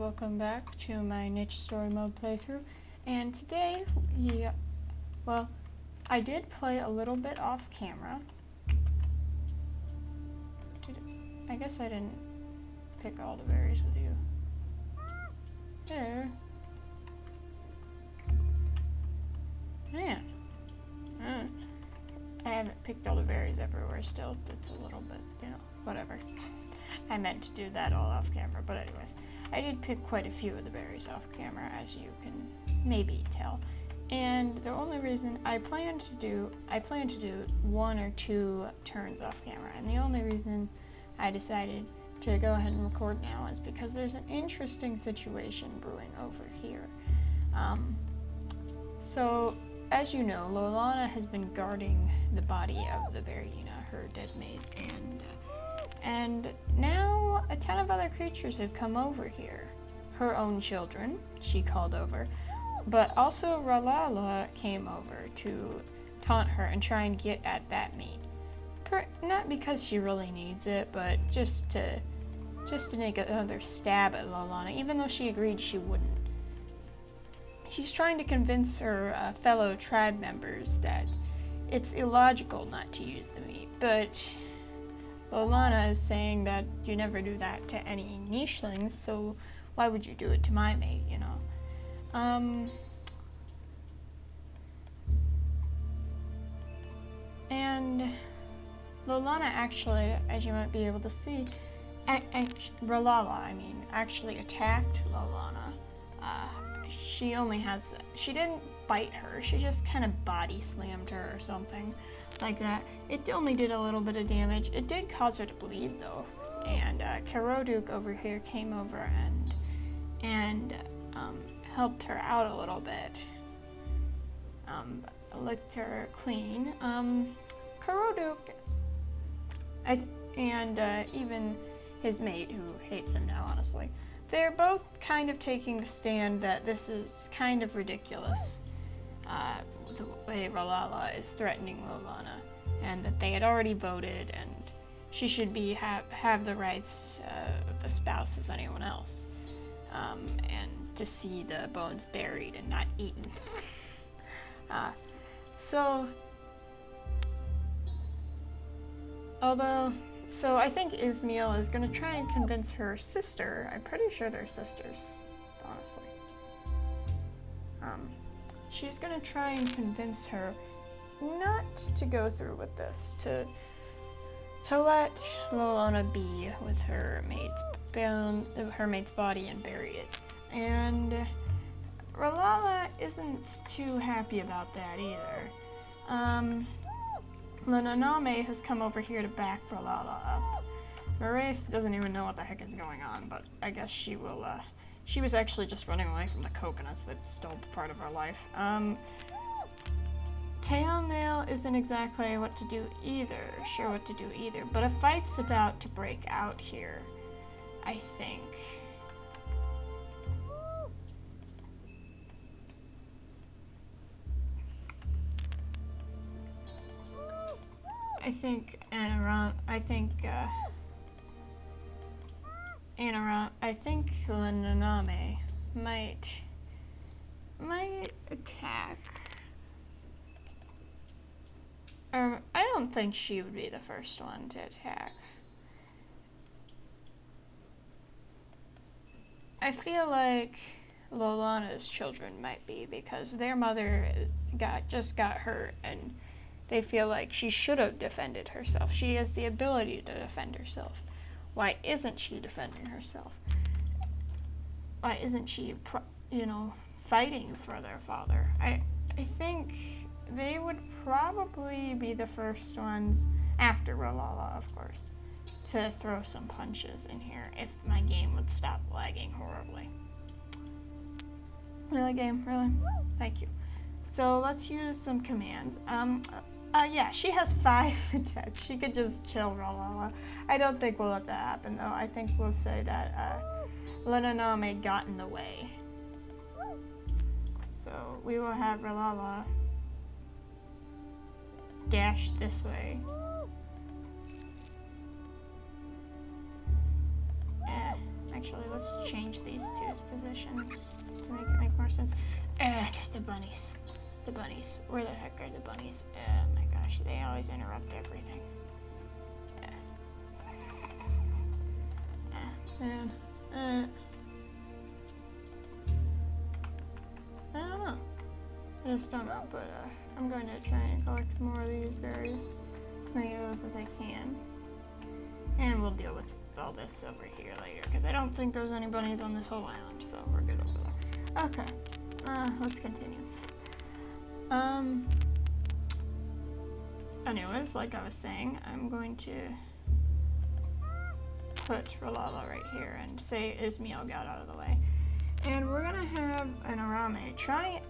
welcome back to my niche story mode playthrough. And today, I did play a little bit off camera. I guess I didn't pick all the berries with you. There. Man. I haven't picked all the berries everywhere still. It's a little bit, whatever. I meant to do that all off camera, but anyways. I did pick quite a few of the berries off camera, as you can maybe tell. And the only reason I plan to do 1 or 2 turns off camera, and the only reason I decided to go ahead and record now is because there's an interesting situation brewing over here. So, as you know, Loelana has been guarding the body of the Bearyena, her dead mate, and now a ton of other creatures have come over here. Her own children, she called over, but also Ralala came over to taunt her and try and get at that meat. Not because she really needs it, but just to make another stab at Loelana, even though she agreed she wouldn't. She's trying to convince her fellow tribe members that it's illogical not to use the meat, but Loelana is saying that you never do that to any nichelings, so why would you do it to my mate, And Loelana actually, as you might be able to see, Ralala, actually attacked Loelana. She didn't bite her, she just kind of body slammed her or something like that. It only did a little bit of damage. It did cause her to bleed though. And Karoduk over here came over and helped her out a little bit. Licked her clean. Karoduk and even his mate, who hates him now, honestly, they're both kind of taking the stand that this is kind of ridiculous, the way Ralala is threatening Loelana, and that they had already voted, and she should have the rights of a spouse as anyone else, and to see the bones buried and not eaten. So I think Ismail is going to try and convince her sister. I'm pretty sure they're sisters, honestly. She's going to try and convince her not to go through with this, to let Loelana be with her mate's body and bury it. And Ralala isn't too happy about that either. Lenanami has come over here to back Ralala up. Maurice doesn't even know what the heck is going on, but I guess she will, she was actually just running away from the coconuts that stole part of her life. Tailnail isn't exactly sure what to do either, but a fight's about to break out here, I think. I think Lenanami might attack. I don't think she would be the first one to attack. I feel like Loelana's children might be, because their mother just got hurt and they feel like she should have defended herself. She has the ability to defend herself. Why isn't she defending herself? Why isn't she, fighting for their father? I think they would probably be the first ones, after Ralala, of course, to throw some punches in here if my game would stop lagging horribly. Really, game? Really? Thank you. So let's use some commands. Yeah, she has 5 attacks. She could just kill Ralala. I don't think we'll let that happen, though. I think we'll say that Lenanami got in the way. So we will have Ralala dash this way. I Actually, let's change these two's positions to make it make more sense. The bunnies. The bunnies. Where the heck are the bunnies? Oh my gosh, they always interrupt everything. I don't know. I just don't know, but I'm going to try and collect more of these berries. As many of those as I can. And we'll deal with all this over here later, because I don't think there's any bunnies on this whole island, so we're good over there. Okay, let's continue. Anyways, like I was saying, I'm going to put Ralala right here and say Ismail got out of the way. And we're gonna have Anarame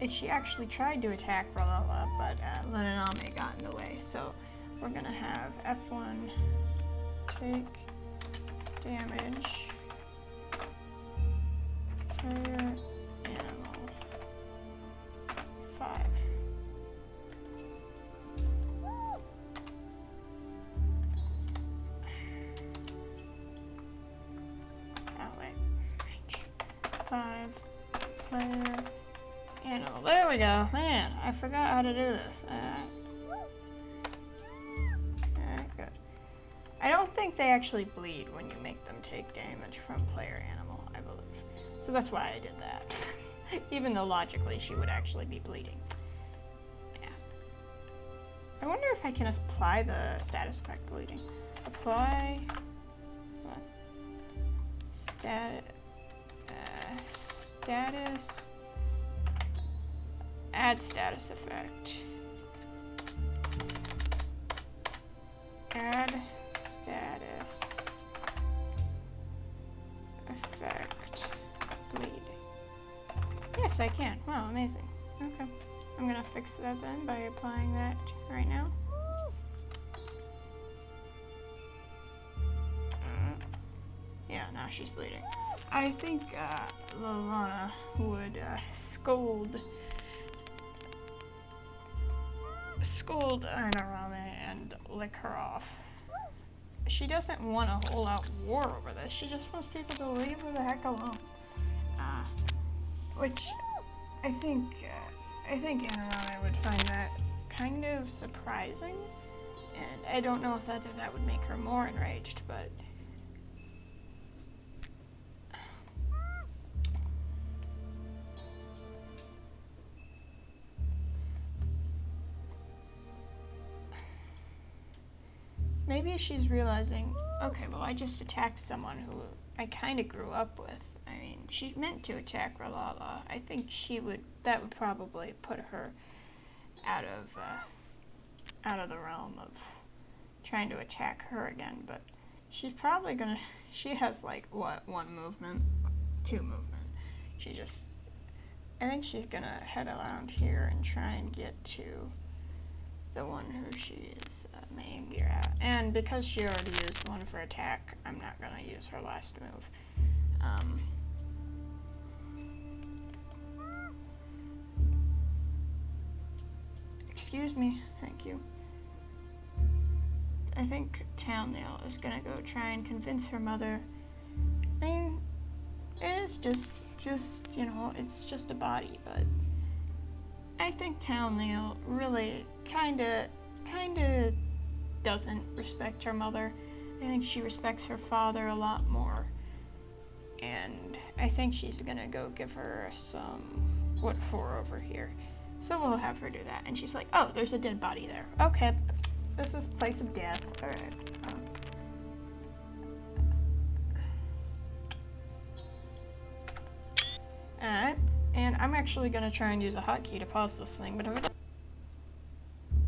she actually tried to attack Ralala, but Lenanami got in the way, so we're gonna have F1 take damage, player, animal, 5. Oh wait, range, 5, player, animal, there we go. Man, I forgot how to do this. Good. I don't think they actually bleed when you make them take damage from player animal, I believe. So that's why I did that. Even though logically she would actually be bleeding. Yeah. I wonder if I can apply the status effect bleeding. Apply what? Status. Add status effect. Add status effect bleed. Yes, I can. Wow, amazing. Okay. I'm gonna fix that then by applying that right now. Yeah, now she's bleeding. I think Loelana would scold Anarame and lick her off. She doesn't want a whole out war over this. She just wants people to leave her the heck alone. Which I think Anarame would find that kind of surprising, and I don't know if that would make her more enraged, but maybe she's realizing, okay, well, I just attacked someone who I kind of grew up with. I mean, she meant to attack Ralala. I think that would probably put her out of the realm of trying to attack her again, but she's probably gonna, she has like, what, 1 movement, 2 movement. I think she's gonna head around here and try and get to the one who she is main gear at. And because she already used one for attack, I'm not going to use her last move. Excuse me, thank you. I think Tailnail is going to go try and convince her mother. I mean, it is just, you know, it's just a body, but I think Tailnail really kinda doesn't respect her mother. I think she respects her father a lot more. And I think she's gonna go give her some wood for over here. So we'll have her do that. And she's like, oh, there's a dead body there. Okay, this is place of death. Alright. Alright. And I'm actually going to try and use a hotkey to pause this thing, but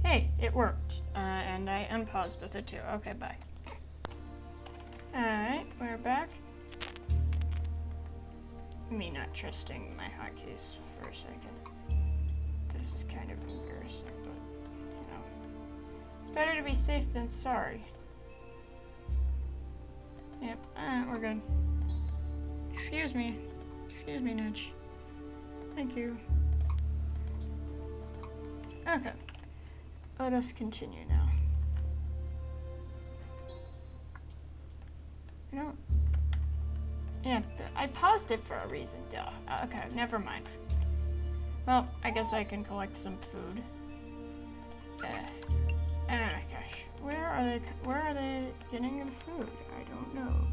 hey, it worked. And I unpaused with it too. Okay, bye. Alright, we're back. Me not trusting my hotkeys for a second. This is kind of embarrassing, but, you know. It's better to be safe than sorry. Yep, we're good. Excuse me, Nudge. Thank you. Okay. Let us continue now. You know, Yeah, I paused it for a reason, duh. Okay, never mind. Well, I guess I can collect some food. Oh my gosh. Where are they getting the food? I don't know.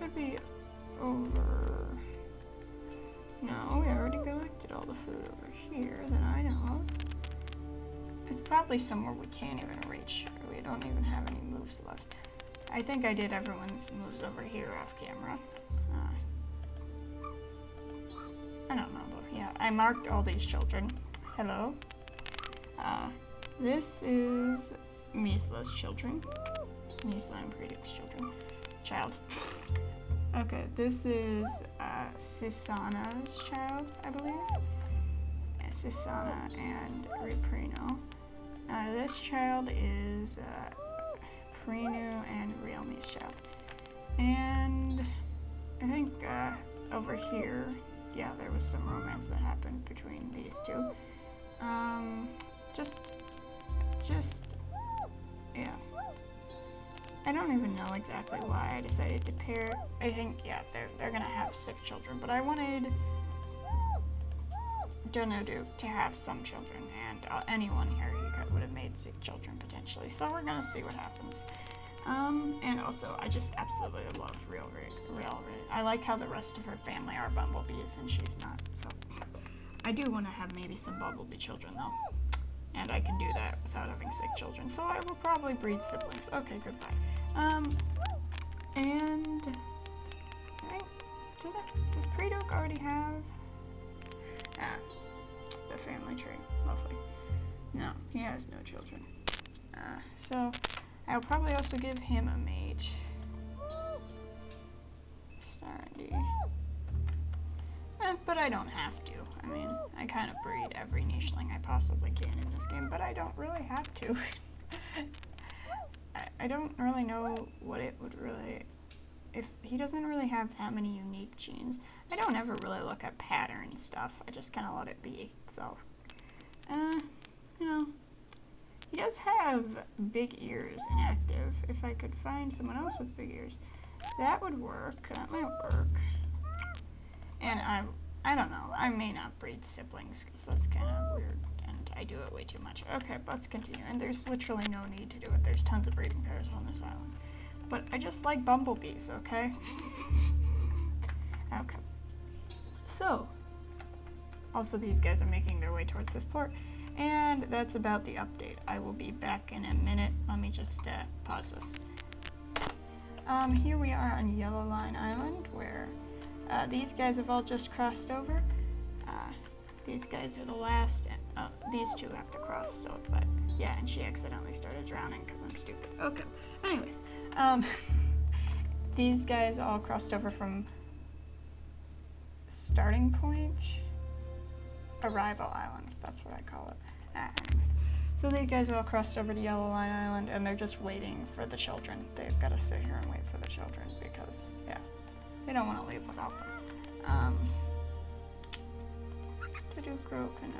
Could be over... No, we already collected all the food over here that I know of. It's probably somewhere we can't even reach. We don't even have any moves left. I think I did everyone's moves over here off camera. I don't know though. Yeah, I marked all these children. Hello. This is Misla's children. Misla and Predic's children. Child. Okay, this is Sisana's child, I believe. Sisana and Reprino. This child is Prinu and Realme's child. And I think over here, yeah, there was some romance that happened between these two. Yeah. I don't even know exactly why I decided to pair. I think, yeah, they're gonna have sick children, but I wanted Donodu to have some children, and anyone here would have made sick children potentially. So we're gonna see what happens. And also, I just absolutely love Real. I like how the rest of her family are bumblebees, and she's not. So I do want to have maybe some bumblebee children though, and I can do that without having sick children. So I will probably breed siblings. Okay, goodbye. And I think does Predok already have the family tree? Lovely. No, he has no children. So I'll probably also give him a mate. Stardy. But I don't have to. I mean, I kind of breed every nicheling I possibly can in this game, but I don't really have to. I don't really know what it would really... If he doesn't really have that many unique genes, I don't ever really look at pattern stuff. I just kind of let it be. So, you know, he does have big ears inactive. If I could find someone else with big ears, that would work. That might work. And I don't know. I may not breed siblings because that's kind of weird, and I do it way too much. Okay, let's continue. And there's literally no need to do it. There's tons of breeding pairs on this island. But I just like bumblebees, okay? Okay. So, also these guys are making their way towards this port. And that's about the update. I will be back in a minute. Let me just pause this. Here we are on Yellow Line Island, where these guys have all just crossed over. These guys are the last, and these two have to cross still, but yeah, and she accidentally started drowning because I'm stupid. Okay, anyways, these guys all crossed over from starting point, arrival island, that's what I call it. Anyways, so these guys all crossed over to Yellow Line Island, and they're just waiting for the children. They've got to sit here and wait for the children because, yeah, they don't want to leave without them. Taduko can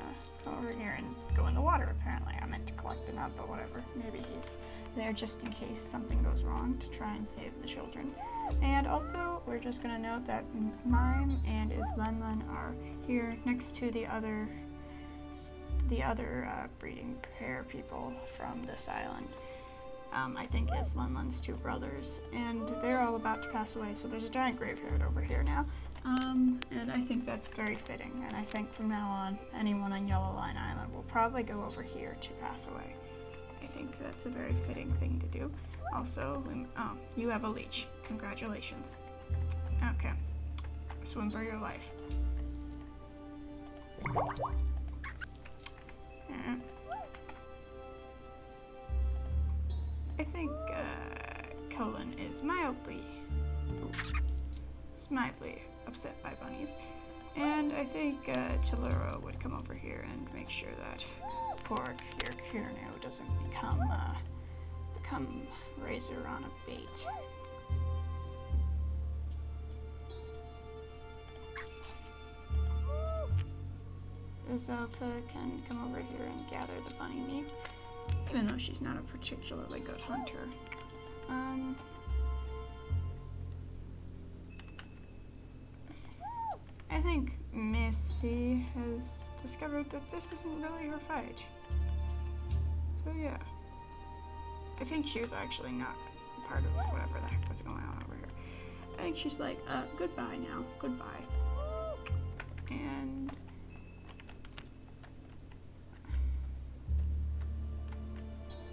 come over here and go in the water, apparently. I meant to collect him up, but whatever. Maybe he's there just in case something goes wrong to try and save the children. And also, we're just going to note that Mime and Islenlan are here next to the other breeding pair people from this island. I think Islenlan's two brothers, and they're all about to pass away, so there's a giant graveyard over here now. And I think that's very fitting, and I think from now on, anyone on Yellow Line Island will probably go over here to pass away. I think that's a very fitting thing to do. Also, you have a leech. Congratulations. Okay. Swim for your life. I think Cullen is mildly upset by bunnies, and I think Tellura would come over here and make sure that poor Kirno doesn't become razor on a bait. Zelta can come over here and gather the bunny meat, even though she's not a particularly good hunter. I think Missy has discovered that this isn't really her fight. So yeah. I think she was actually not part of whatever the heck was going on over here. I think she's like, goodbye now, goodbye. And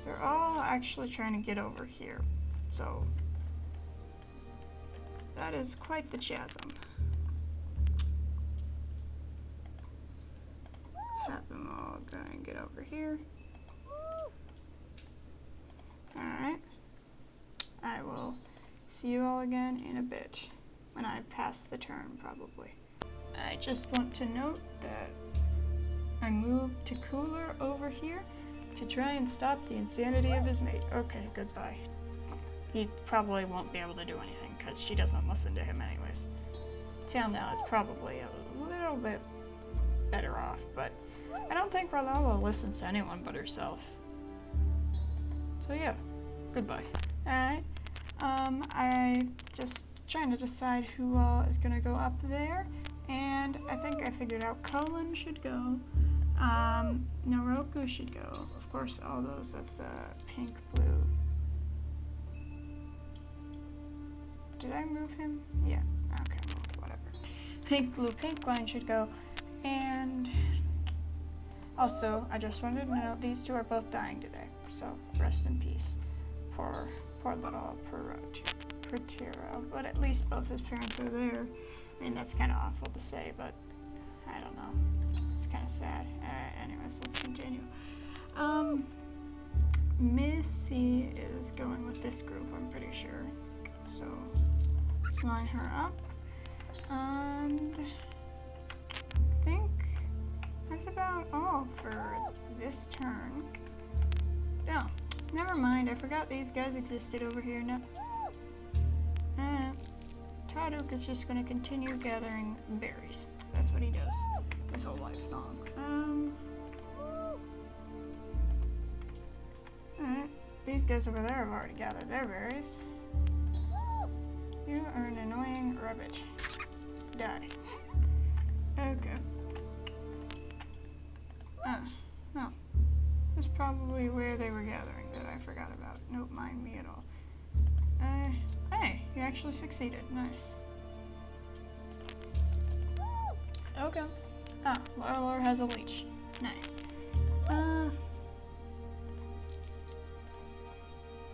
they're all actually trying to get over here, so that is quite the chasm. Let's have them all go and get over here. Alright. I will see you all again in a bit, when I pass the turn, probably. I just want to note that I moved to Cooler over here to try and stop the insanity of his mate. Okay, goodbye. He probably won't be able to do anything, because she doesn't listen to him anyways. Till now is probably a little bit better off, but I don't think Ralala listens to anyone but herself. So yeah, goodbye. Alright, I just trying to decide who all is gonna go up there, and I think I figured out Cullen should go, Naroku should go, of course all those of the pink blue. Did I move him? Yeah, okay, well, whatever. Pink blue pink line should go, and also I just wanted to note these two are both dying today, so rest in peace. Poor little Pratira, but at least both his parents are there. I mean, that's kind of awful to say, but I don't know. It's kind of sad. Anyways, let's continue. Missy is going with this group, I'm pretty sure. So, let's line her up. And I think that's about all for this turn. Oh, never mind. I forgot these guys existed over here. No. Taduk is just going to continue gathering berries. That's what he does his whole life long. Alright. These guys over there have already gathered their berries. You are an annoying rabbit. Die. Okay. No. This is probably where they were gathering that I forgot about. Don't mind me at all. Hey, you actually succeeded. Nice. Okay. Loelana has a leech. Nice.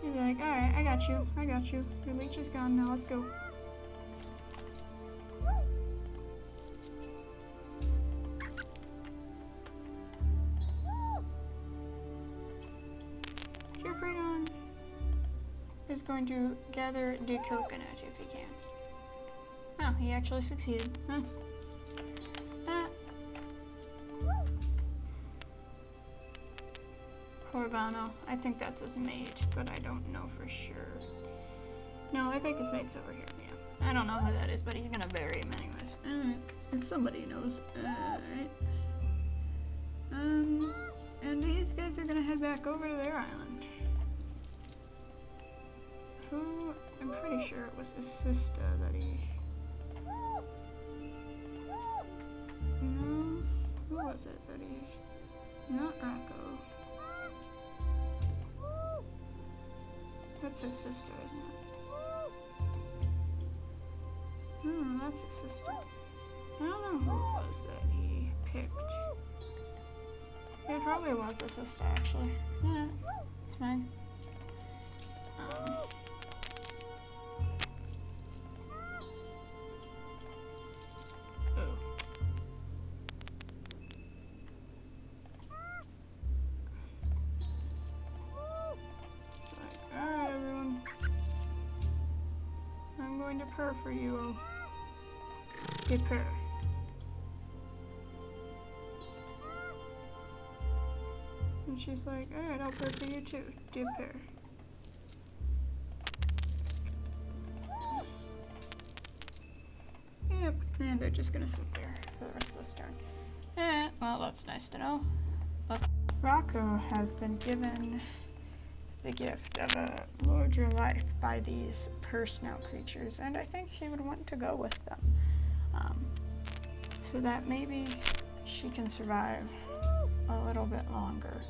He's like, alright, I got you. Your leech is gone, now let's go. Is going to gather the coconut if he can. Oh, he actually succeeded. Nice. Corvano. I think that's his mate, but I don't know for sure. No, I think his mate's over here. Yeah. I don't know who that is, but he's gonna bury him anyways. Alright. And somebody knows. Alright. And these guys are gonna head back over to their island. Who, I'm pretty sure it was his sister that he... No, who was it that he... Not Rocco. That's his sister, isn't it? Hmm, that's his sister. I don't know who it was that he picked. It probably was his sister, actually. Yeah, it's fine. To purr for you. Get purr. And she's like, alright, I'll purr for you too. Dip purr. Yep, and they're just gonna sit there for the rest of this turn. Well, that's nice to know. Rocco has been given the gift of a larger life by these purse-snout creatures, and I think he would want to go with them. so that maybe she can survive a little bit longer,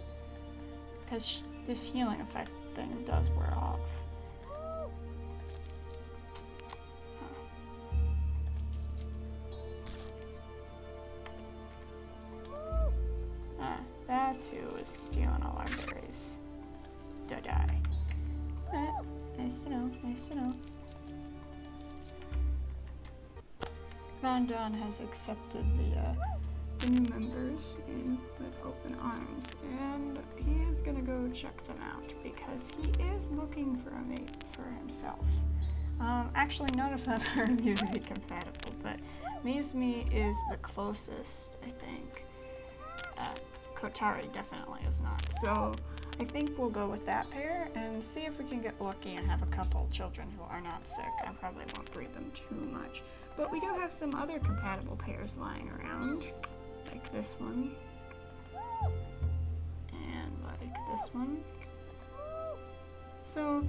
because this healing effect thing does wear off. That's who is stealing all our berries. Die. Nice to know, nice to know. Von Don has accepted the new members in with open arms, and he is gonna go check them out because he is looking for a mate for himself. Actually, none of them are mutually compatible, but Mizmi is the closest, I think. Kotari definitely is not. So I think we'll go with that pair and see if we can get lucky and have a couple children who are not sick. I probably won't breed them too much. But we do have some other compatible pairs lying around, like this one, and like this one. So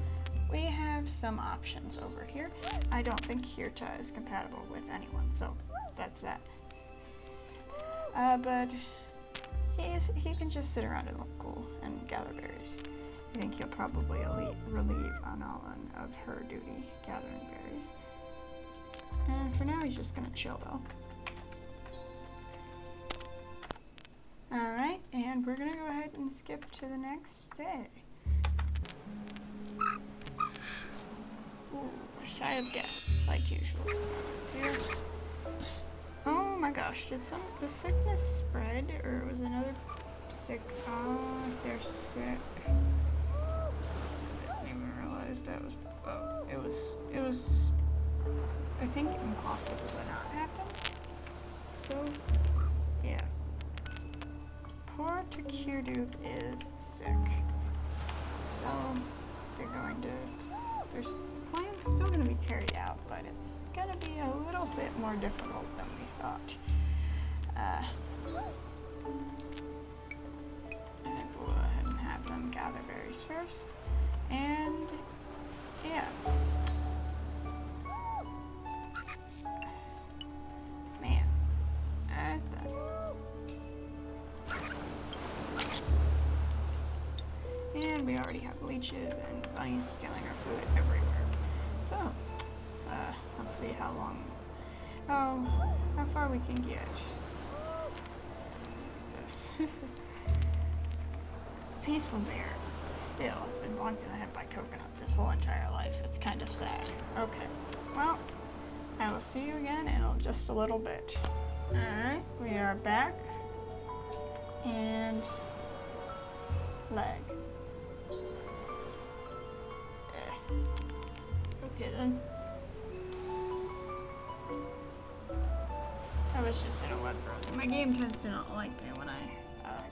we have some options over here. I don't think Hirta is compatible with anyone, so that's that. But he can just sit around and look cool and gather berries. I think he'll probably relieve Analan of her duty gathering berries. And for now, he's just gonna chill though. Alright, and we're gonna go ahead and skip to the next day. Ooh, a sigh of death, like usual. Here. Oh my gosh, did the sickness spread, or was another sick? Oh, they're sick. I didn't even realize that was, it was, I think, impossible to not happen. So, yeah. Poor Takirdu is sick. So, there's plans still going to be carried out, but it's going to be a little bit more difficult than we thought. I think we'll go ahead and have them gather berries first. And, yeah. Man. And we already have leeches and bunnies stealing our food everywhere. So, let's see how far we can get. Peaceful bear still has been bonked in the head by coconuts his whole entire life. It's kind of sad. Okay, well, I will see you again in just a little bit. Alright, we are back. And leg. Okay then. I was just in a web browser. My game tends to not like me when I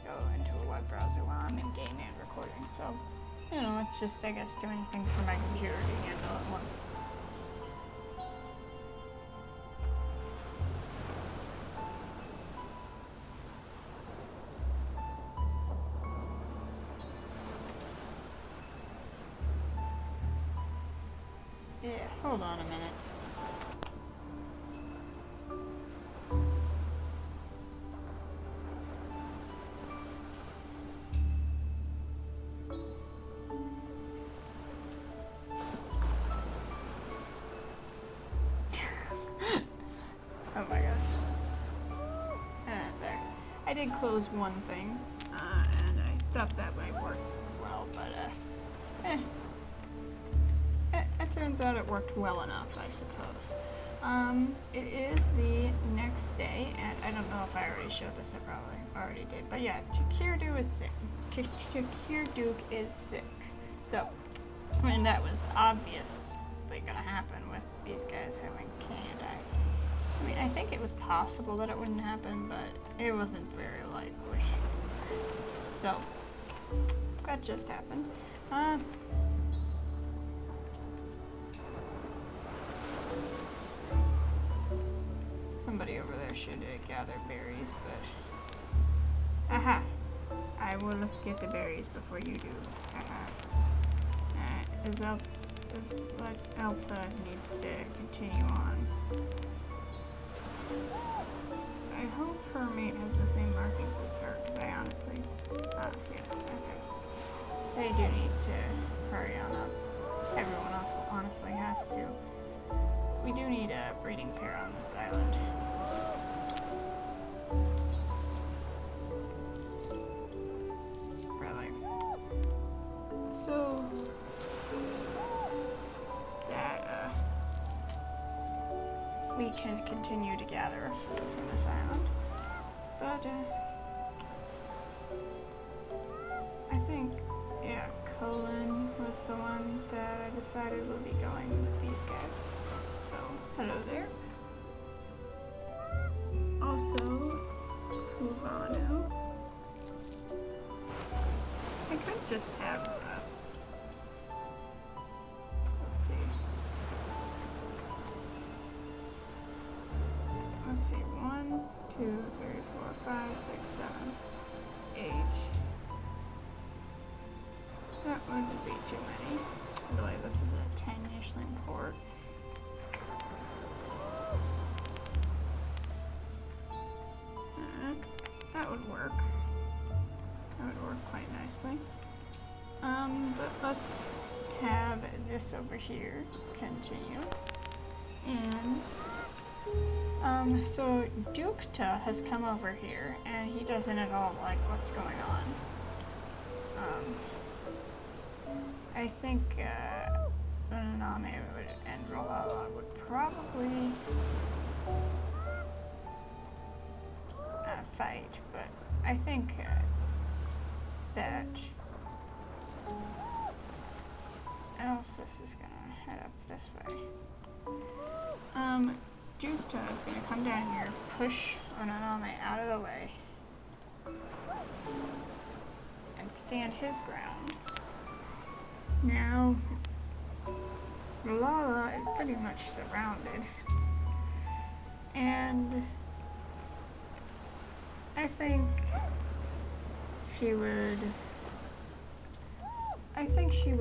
go into a web browser while I'm in game and recording, so, you know, it's just, I guess, doing things for my computer to handle at once. Yeah, hold on a minute. Oh my gosh. There. I did close one thing, and I thought that might work well, but, it turns out it worked well enough, I suppose. It is the next day, and I don't know if I already showed this, I probably already did, but yeah, Takirdu is sick. Takirdu is sick. So, I mean, that was obviously gonna happen with these guys having candy. I mean, I think it was possible that it wouldn't happen, but it wasn't very likely. So, that just happened. Somebody over there should gather berries, but... Aha! I will get the berries before you do. Aha. Elta needs to continue on. hope her mate has the same markings as her, because I honestly... yes, okay. They do need to hurry on up. Everyone else honestly has to. We do need a breeding pair on this island. Really. So... that, we can continue to gather food from this island. But, I think, yeah, Colin was the one that I decided would be going with these guys. So, hello there. Also, Kuvanu. I could just have, let's see. Let's see, 1, 2, 3, 4, 5, 6, 7, 8. That wouldn't be too many. I believe this is a 10-ishling port. That would work. That would work quite nicely. But let's have this over here continue. And, so Dukta has come over here, and he doesn't at all like what's going on. I think, Lenanami and Ralala would probably fight, but I think that Elsis is gonna head up this way. Jukta is gonna come down here, push Anarame out of the way, and stand his ground. Now, Ralala is pretty much surrounded, and I think she would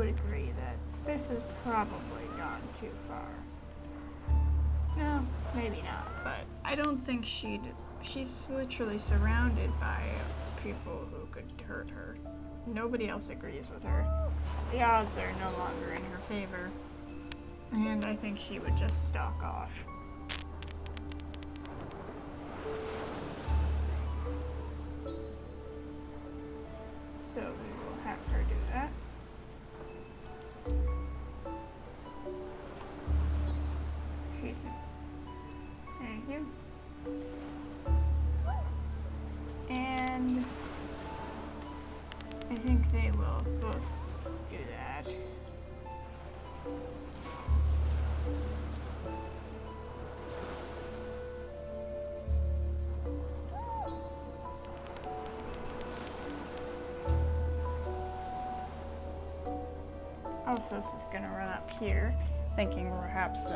agree that this has probably gone too far. No, maybe not, but I don't think she's literally surrounded by people who could hurt her. Nobody else agrees with her. The odds are no longer in her favor, and I think she would just stalk off. So we will have her do that. Excuse me. Thank you. And I think they will both do that. Elsis is going to run up here, thinking perhaps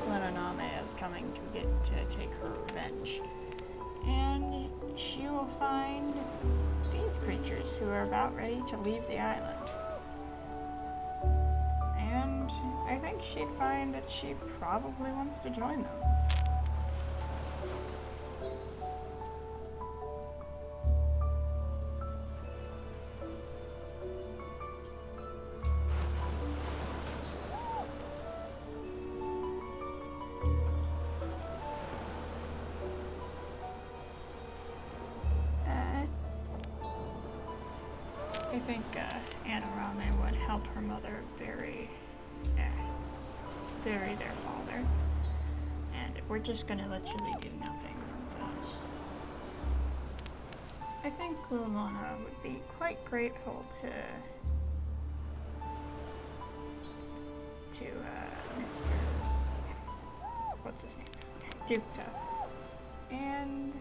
Lenanami is coming to take her revenge. And she will find these creatures who are about ready to leave the island. And I think she'd find that she probably wants to join them. I think Anarame would help her mother bury their father, and we're just gonna literally do nothing else. I think Loelana would be quite grateful to Mr. what's his name? Jukta. And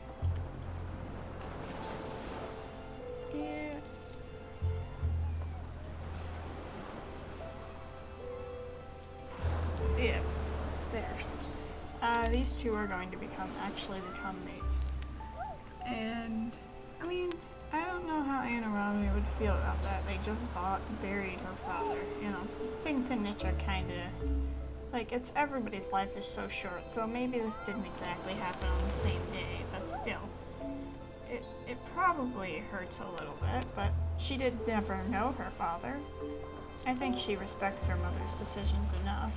yeah. Yeah, there. These two are going to actually become mates. And, I mean, I don't know how Anarame would feel about that. They just buried her father, you know. Things in nature kinda Like, everybody's life is so short, so maybe this didn't exactly happen on the same day, but still. It probably hurts a little bit, but she did never know her father. I think she respects her mother's decisions enough.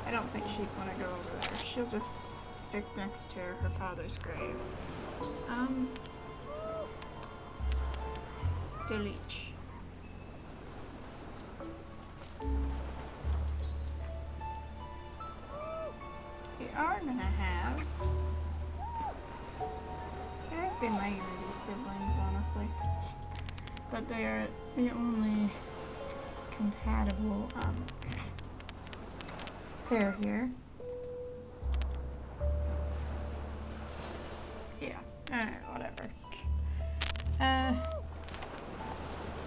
I don't think she'd want to go over there. She'll just stick next to her father's grave. Delete. We are gonna have... I've been my these siblings, honestly. But they are the only compatible pair here. Yeah, alright, whatever.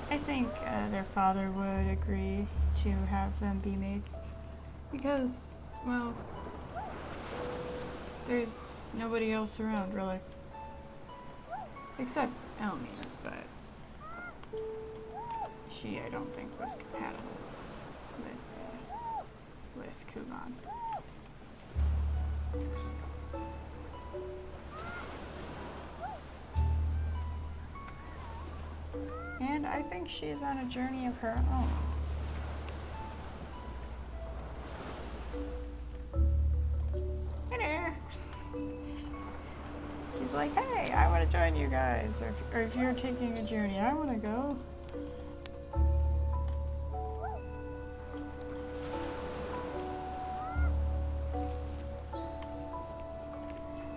I think their father would agree to have them be mates because, well, there's nobody else around, really. Except Elmina, but she, I don't think, was compatible with Kuban. And I think she's on a journey of her own. Hey there! She's like, hey, I want to join you guys. Or if you're taking a journey, I want to go.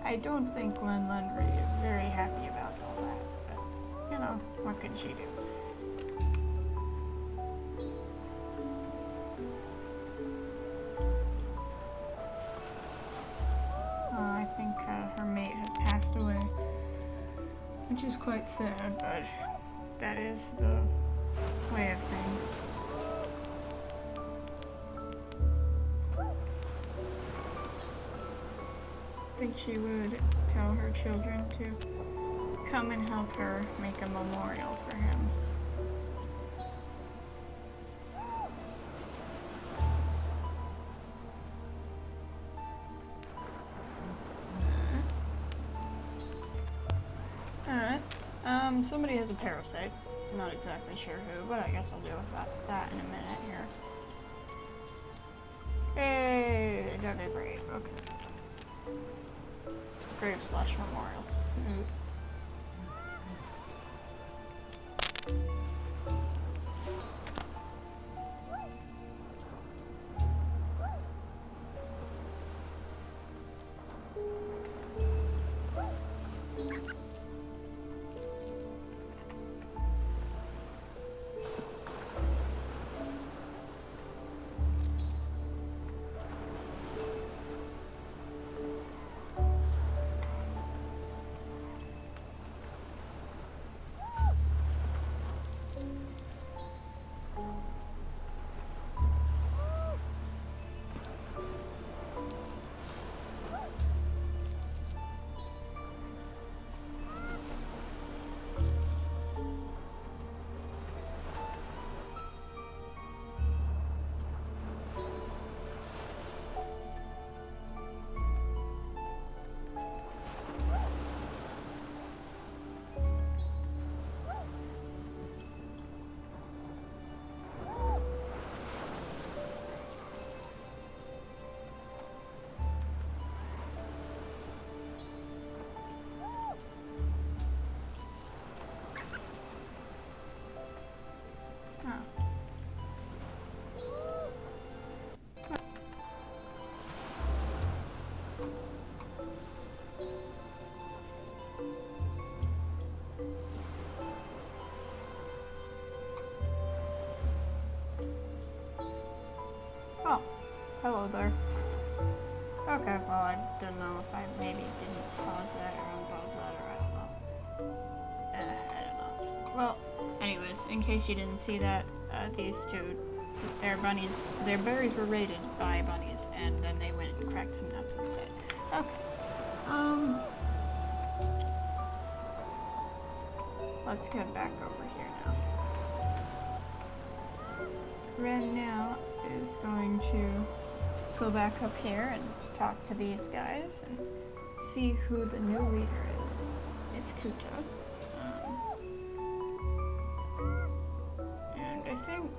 I don't think Lenanami is very happy about all that, but, you know, what can she do? I think her mate has passed away, which is quite sad, but that is the way of things. I think she would tell her children to come and help her make a memorial for him. Alright. Somebody has a parasite. I'm not exactly sure who, but I guess I'll deal with that in a minute here. Hey, dug a grave. Okay. Grave/memorial. Oh, hello there. Okay, well, I don't know if I maybe didn't pause that or unpause that, or I don't know. I don't know. Well, anyways, in case you didn't see that, these two, their berries were raided by bunnies, and then they went and cracked some nuts instead. Okay. Let's get back over here now. Ren now is going to go back up here and talk to these guys and see who the new leader is. It's Kuta. And I think,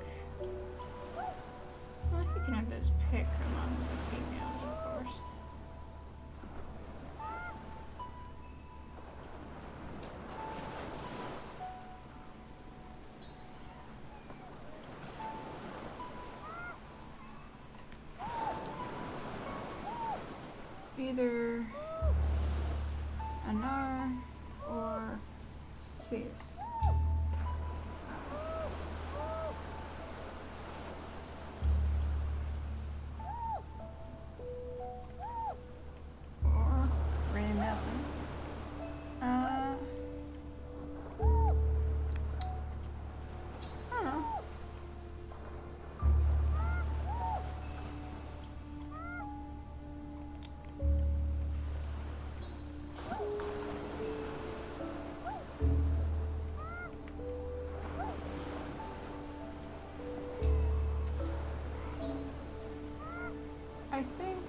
well, he can have his pick among the females, of course. Either Anar or Sis. Or Ray Melvin. I don't know. I think,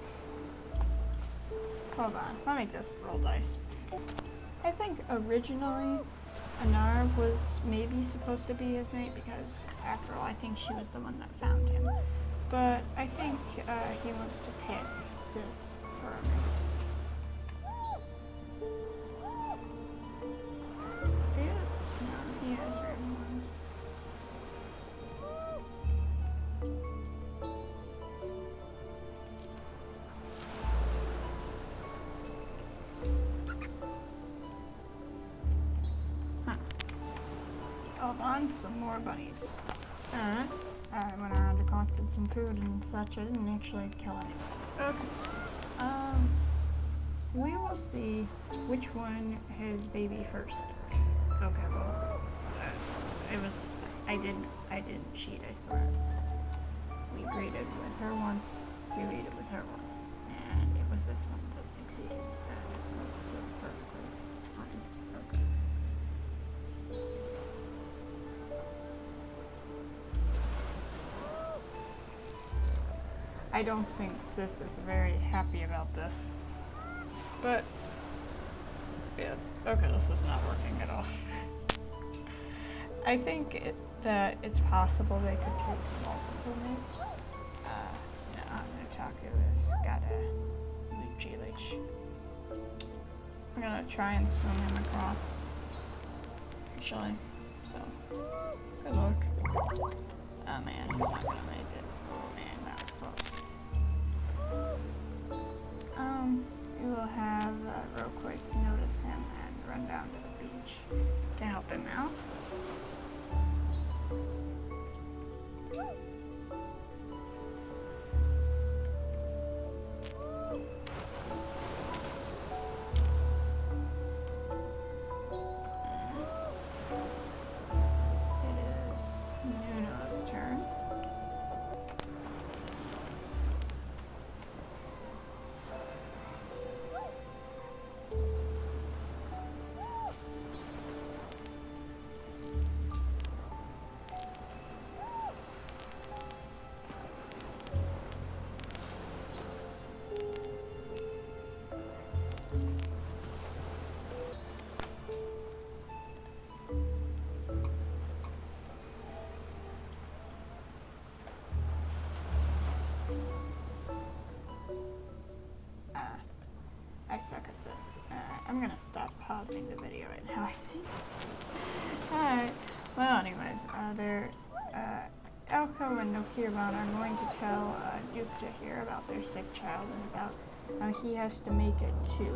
hold on, let me just roll dice. I think originally Anar was maybe supposed to be his mate because after all I think she was the one that found him. But I think he wants to pick Sis for a mate. Yeah, no, he has written ones. On some more bunnies. I went around and collected some food and such. I didn't actually kill any bunnies. Okay. We will see which one has baby first. Okay, well, I didn't cheat, I swear. We breeded with her once, we breeded with her once, and it was this one that succeeded. That's perfectly fine. Okay. I don't think Sis is very happy about this. But, yeah, okay, this is not working at all. I think that it's possible they could take multiple mates. Nutaku has got a Luchi Leech. I'm gonna try and swim him across. Actually, so, good luck. Oh man, he's not gonna make it. Oh man, that was close. We will have Roquois notice him and run down to the beach to help him out. I suck at this. I'm gonna stop pausing the video right now, I think. Alright. Well, anyways, Elko and Nokirvan are going to tell Yukja here about their sick child and about how he has to make it too,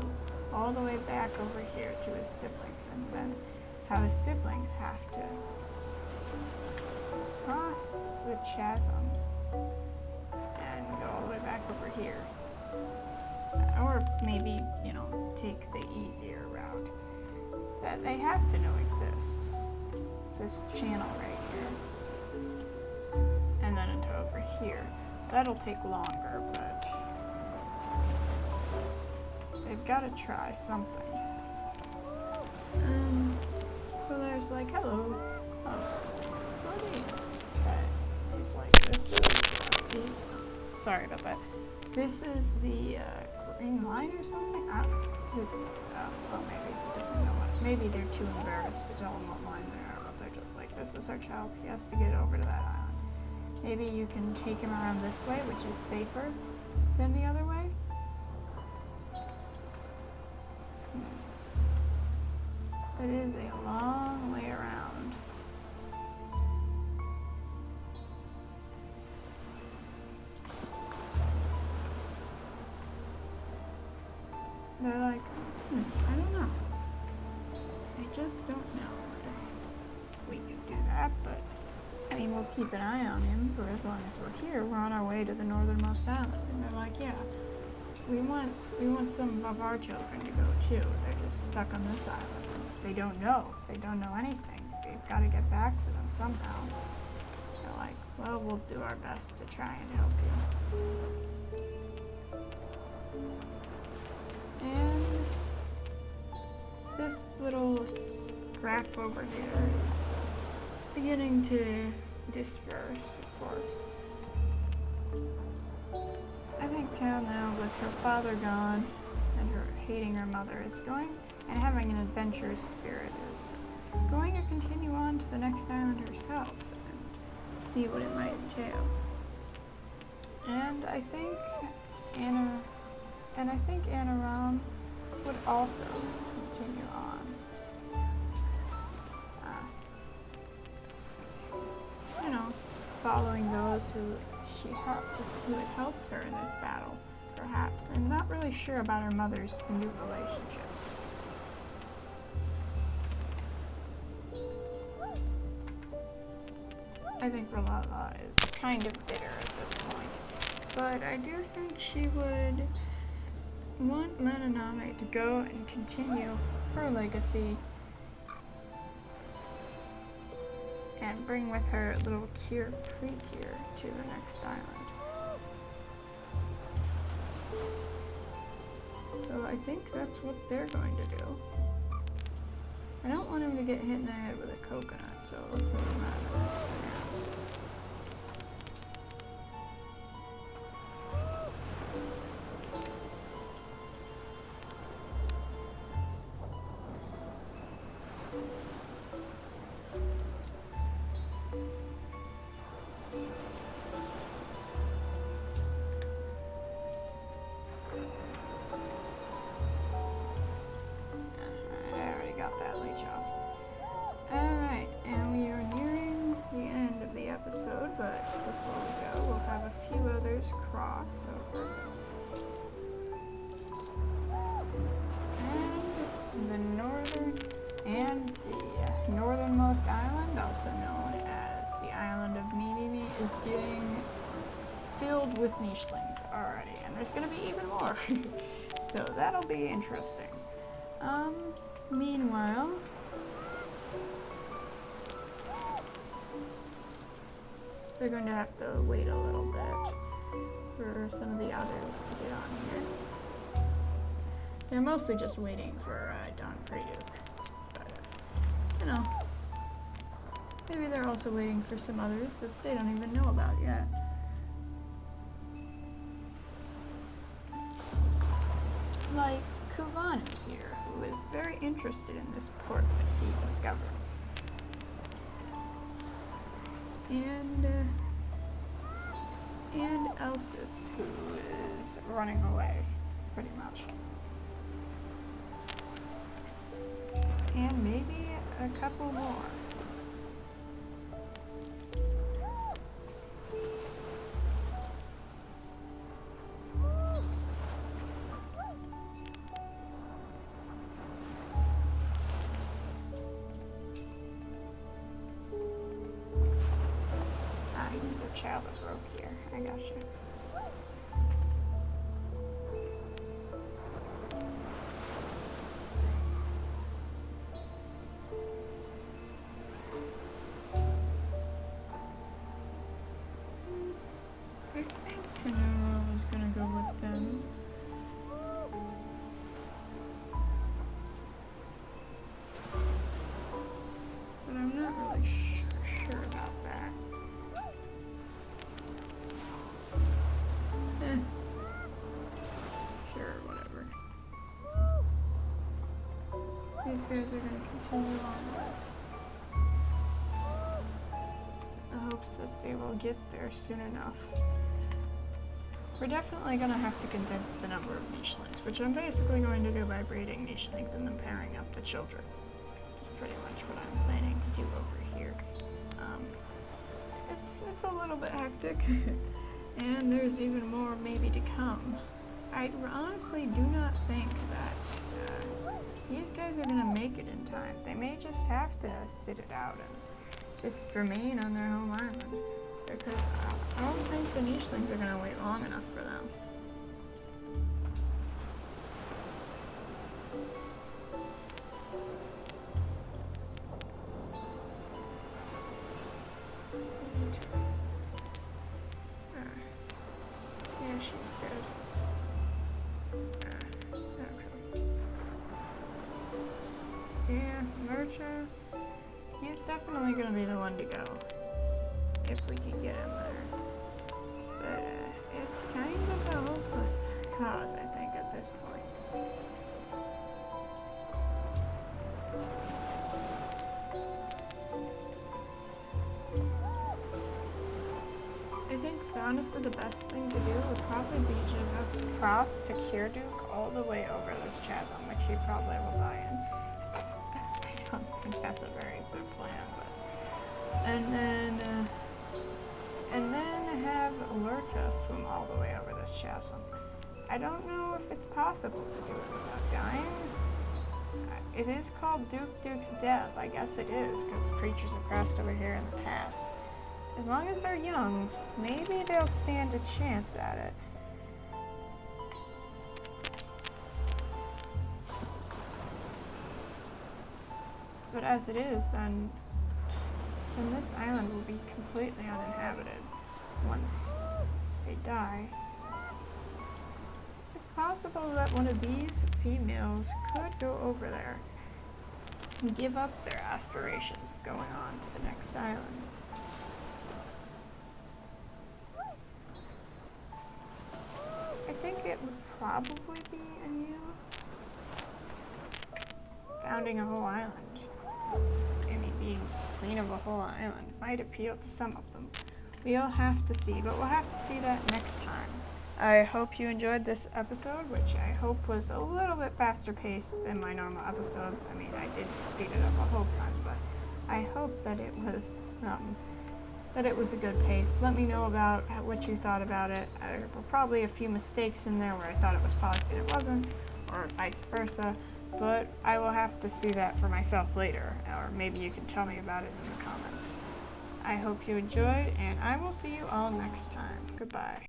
all the way back over here to his siblings, and then how his siblings have to cross the chasm and go all the way back over here. Or maybe, you know, take the easier route that they have to know exists. This channel right here. And then into over here. That'll take longer, but they've got to try something. So there's like, hello. Oh, what are these guys? He's like this. sorry about that. This is the green line or something? Well, maybe he doesn't know what. Maybe they're too embarrassed to tell him what line they are, but they're just like, this is our child. He has to get over to that island. Maybe you can take him around this way, which is safer than the other way. It is a long way around. They're like, I don't know. I just don't know if we could do that, but I mean, we'll keep an eye on him for as long as we're here. We're on our way to the northernmost island. And they're like, yeah, we want some of our children to go too. They're just stuck on this island. They don't know. They don't know anything. We've got to get back to them somehow. They're like, well, we'll do our best to try and help you. And this little scrap over here is beginning to disperse, of course. I think Tal now, with her father gone and her hating her mother, is going, and having an adventurous spirit, is going to continue on to the next island herself and see what it might entail. And I think Anarame would also continue on. Following those who had helped her in this battle, perhaps, and not really sure about her mother's new relationship. I think Ralala is kind of bitter at this point, but I do think she would want Lenanami to go and continue her legacy and bring with her a little pre-cure to the next island. So I think that's what they're going to do. I don't want him to get hit in the head with a coconut, so let's move him out of this for now. But before we go, we'll have a few others cross over. And the northernmost island, also known as the island of Mimimi, is getting filled with nichelings already, and there's going to be even more. So that'll be interesting. Meanwhile, they're going to have to wait a little bit for some of the others to get on here. They're mostly just waiting for Don Preduke. But, maybe they're also waiting for some others that they don't even know about yet. Like Kuvanu here, who is very interested in this port that he discovered. And Elsis, who is running away, pretty much. And maybe a couple more. He's a child that broke here. I gotcha. I think Tanuro was gonna go with them. But I'm not really sure about that. guys are going to continue onwards. The hopes that they will get there soon enough. We're definitely going to have to condense the number of nichelings, which I'm basically going to do by breeding nichelings and then pairing up the children. That's pretty much what I'm planning to do over here. It's a little bit hectic, and there's even more maybe to come. I honestly do not think that these guys are going to make it in time. They may just have to sit it out and just remain on their home island, because I don't think the nichelings are going to wait long enough for them. Yeah, she's good. Okay. Yeah, Mercha, he's definitely going to be the one to go, if we can get him there. But it's kind of a hopeless cause, I think, at this point. I think, honestly, the best thing to do would probably be to just cross to Kirduke all the way over this chasm, which he probably will die in. I don't think that's a very good plan, but... And then have Alerta swim all the way over this chasm. I don't know if it's possible to do it without dying. It is called Duke's Death. I guess it is, because creatures have crossed over here in the past. As long as they're young, maybe they'll stand a chance at it. But as it is, then this island will be completely uninhabited once they die. It's possible that one of these females could go over there and give up their aspirations of going on to the next island. I think it would probably be a new founding a whole island. I mean, being queen of a whole island might appeal to some of them. We'll have to see, but we'll have to see that next time. I hope you enjoyed this episode, which I hope was a little bit faster paced than my normal episodes. I mean, I didn't speed it up a whole ton, but I hope that it was a good pace. Let me know about what you thought about it. There were probably a few mistakes in there where I thought it was paused and it wasn't, or vice versa, but I will have to see that for myself later, or maybe you can tell me about it in the comments. I hope you enjoyed, and I will see you all next time. Goodbye.